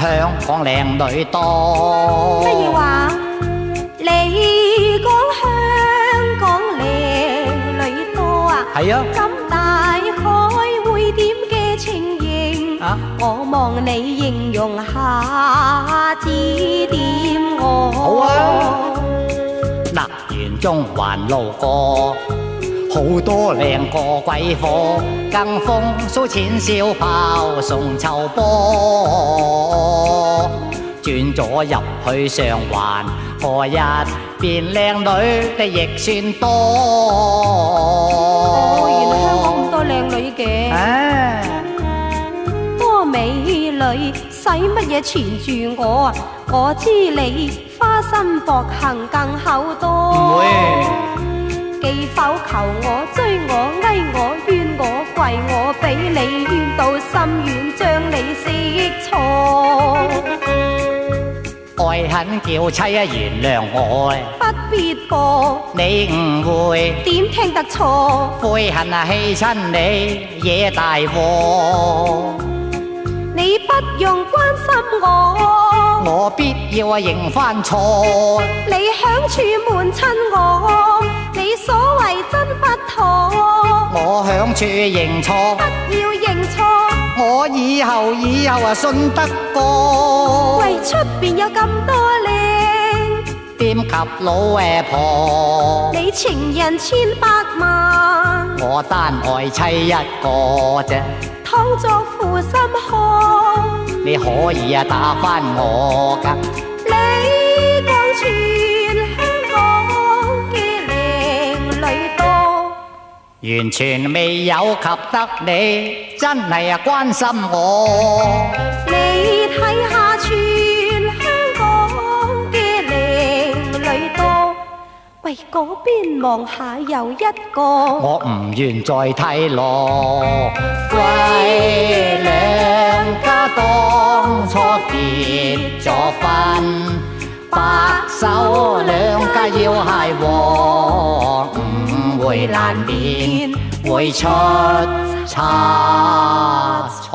香港靚女多。乜嘢話？你講香港靚女多啊？係啊。咁大概會點嘅情形？我望你形容下，指點我。好啊。嗱，沿中環路過，好多靚個鬼火，更風騷錢燒炮送秋波。轉咗入去上環，過一邊靚女的亦算多。哦，原來香港咁多靚女嘅。多美女，使乜嘢纏住我啊？我知你花心薄行更厚多。唔會。既否求我追我哀我怨我跪我俾你怨到心軟，將你識錯。愛恨叫妻原諒我，不必過，你誤會點聽得錯？悔恨氣親你惹大禍。你不用關心我，我必要認翻錯。你響處瞞親我，你所謂真不妥。我響處認錯，不要認錯。我以後信得過。喂，出邊有咁多靚，點及老婆？你情人千百萬，我單愛妻一個啫。倘作負心漢，你可以打返我㗎。你講全香港嘅靚女多，完全未有及得你，真係關心我。你睇下全香港嘅靚女多，喂，嗰邊望下又一個，我唔願再睇落。貴兩家當初結咗婚，白手兩家要諧和，誤會難免會出差錯。